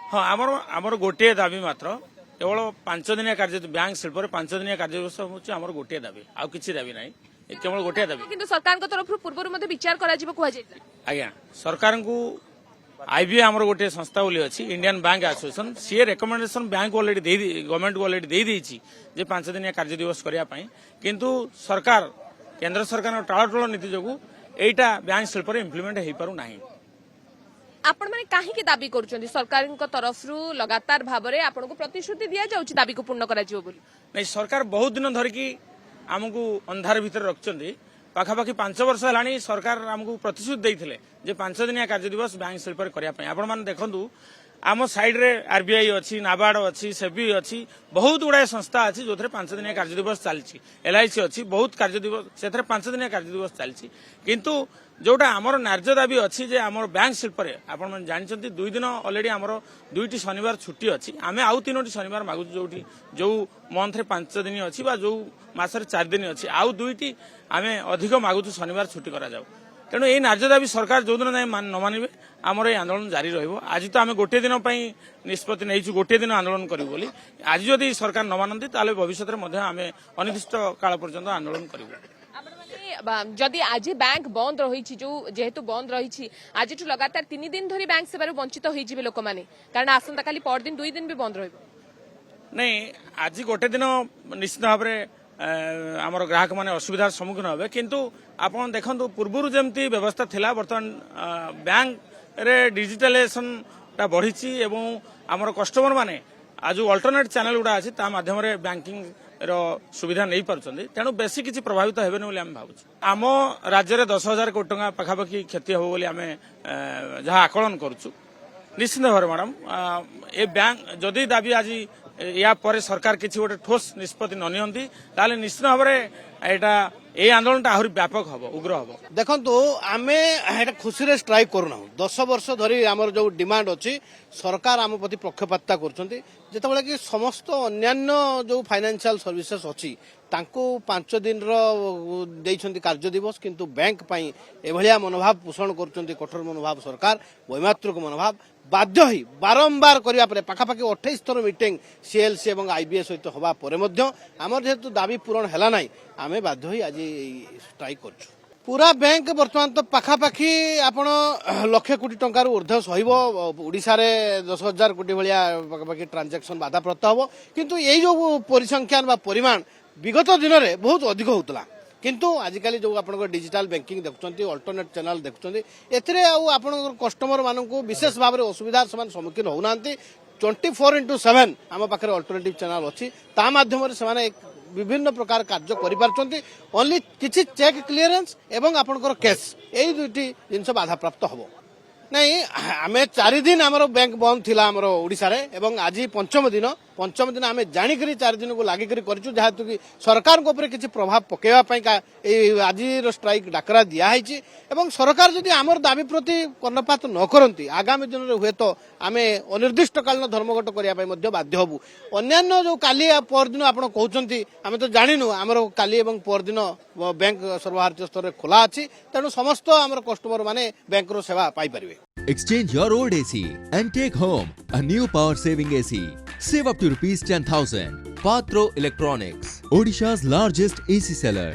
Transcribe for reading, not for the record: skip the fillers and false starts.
हाँ आमर आमर गोटे दाबी मात्र केवल 5 दिनिया कार्य बैंक शिल्प 5 दिनिया कार्य दिवस हूँ आमर गोटे दाबी आउ किसी दाबी ना केवल गोटे दाबी କିନ୍ତୁ ସରକାରଙ୍କ ତରଫରୁ ପୂର୍ବରୁ ମଧ୍ୟ ବିଚାର କରାଯିବ କୁହାଯାଇଥିଲା। आज्ञा सरकार को आईबीए आमर गोटे संस्था बोली अच्छी इंडियन बैंक एसोसिएशन सी रेकमेंडेशन बैंक ऑलरेडी गवर्नमेंट को ऑलरेडी दे देछि जे 5 दिनिया कार्य दिवस करिया पई किंतु सरकार केंद्र सरकार टाळटोळ नीति जोगु एटा बैंक शिल्प रे इंप्लीमेंट हेई पारु नाही। आपण माने काहेकि दाबी करूछन्ती सरकारଙ୍କ तरफରୁ लगातार भाबरे आपनको प्रतिश्रुति दिया जाउछि दाबी को पूर्ण करा जिवो बोली नहीं सरकार बहुत दिन धरिकी आमको अंधार भितर रखिंट पाखापाखि 5 वर्ष है सरकार आमको प्रतिश्रुति देते जे 5 दिनिया कार्य दिवस बैंक शिल्प करने आपण देखु आम साइड्रे आरबीआई अच्छी नाबार्ड अच्छी सेबी अच्छी बहुत गुड़ाए संस्था अच्छी जो 5 दिनिया कार्य दिवस चलती एलआईसी अच्छी बहुत कार्य दिवस से 5 दिनिया कार्य दिवस चलती किंतु जोटा आमर न्याय्य दाबी अच्छी जे आमर बैंक शिल्प आपण जानते 2 दिन ऑलरेडी आमर 2टी शनिवार छुट्टी अच्छी आम आउ 3टी शनिवार मागुଛୁ जोटी जो मंथ रे 5 दिन अच्छी जो मासरे 4 दिन अच्छी आउ 2टी आम अधिक मागुଛୁ शनिवार छुट्टी करा जाऊ तेणु यही न्याय्य दाबी सरकार जो दिन न मानिबे आमर ये आंदोलन जारी रहिबो। आज तो आम गोटे दिन निष्पत्ति नहीं गोटे दिन आंदोलन करूँ बोली आज जदि सरकार न मानती ताले भविष्य में आम अनिर्दिष्ट काल पर्यंत आंदोलन करूँ। जदि आज बैंक बंद रही जो जेहेतु बंद रही आज लगातार 3 दिन धरी बैंक सेवा वंचित हो लोक मैंने कारण आसंता काली परदिन 2 दिन भी बंद रही नहीं आज गोटे दिन निश्चित भाव में आमर ग्राहक माने असुविधार सम्मुखीन हे किंतु आपण देखंतु पूर्वरु जेमती व्यवस्था थिला बर्तमान बैंक रे डिजिटलाइजेशन ता बढ़िछि एवं आमर कस्टमर माने आज अल्टरनेट चैनल गुडा अछि ता माध्यम रे बैंकिंग रो सुविधा नहीं पारुछन्ति तेणु बेसी किछि प्रभावित हेबेनि बोली आम भाबुछु। आम राज्य रे 10,000 कोटी टंका पाखापाखि क्षति हो बोली आमे जहा आकलन करूछु निश्चित भाव मैडम ए बैंक जदि दाबी आज या पर सरकार किसी गोटे ठोस निष्पत्ति न नियंती ताले निश्चित भाव में एटा ए आंदोलन आहरी व्यापक हम उग्र हम देखंतु आमे एटा खुशी रे स्ट्राइक करूना 10 वर्ष धरी आमर जो डिमांड अछि सरकार आम प्रति पक्षपातता करछन्ती जेतेबेले कि समस्त अन्यान्य जो फाइनेंशियल सर्विसेज अछि तांको 5 दिन रो देइछन्ती कार्य दिवस किंतु बैंक पई एभलिया मनोभाव पोषण करछन्ती कठोर मनोभाव सरकार वैमात्रिक मनोभाव बाध्य ही बारंबार करबा परे पाखापाखि 28 थर मीटिंग सीएलसी एवं आईबीएस सहित होबा परे मध्य आमर जेहेतु दाबी पूरण हैला नाही आमे बाध्य ही आज स्ट्राइक करछु। पूरा बैंक वर्तमान तो पाखापाखि आपण लक्ष कोटी टंकार ऊर्ध्व सहिब ओडिशा रे 10,000 कोटी भलिया पाखापाखि ट्रांजैक्शन बाधाप्राप्त हबो किंतु एई जो परिसंख्यान बा परिमाण विगत दिन रे बहुत अधिक होतला किंतु आजिकली जो आप डिजिटल बैंकिंग देखुंत अल्टरनेट चैनल देखुंत एथिरे आप कस्टमर मानू विशेष भाव में असुविधार सम्मुखीन होना 24/7 आम पाखे अल्टरनेटिव चैनल अच्छी ता माध्यम से विभिन्न प्रकार कार्य कर ओनली किसी चेक क्लीयरेंस एवं आपंकर कैश यही 2टी जिनस बाधाप्राप्त हम नहीं आम 4 दिन आमर बैंक बंद थिला आमर ओडिशा रे एवं आज पंचम दिन आम जाणिक 4 दिन को लागिक करूँ जहाँ कि सरकार किसी प्रभाव पकेवाई आज स्ट्राइक डाकरा दिखाई एवं सरकार जदि आमर दाबी प्रति कर्णपात न करती आगामी दिन में हुए तो आम अनिर्दिष्ट कालीन धर्मघट करने बाध्य हबू। अन्यान्य जो काली परदिन आप कहते आम तो जाणीनु आमर काली एवं परदिन बैंक सर्वभारतीय स्तर में खोला अच्छी तेणु समस्त आमर कस्टमर माने बैंक रो सेवा पाई परिवे। Exchange your old AC and take home a new power-saving AC. Save up to ₹10,000. Patro Electronics, Odisha's largest AC seller.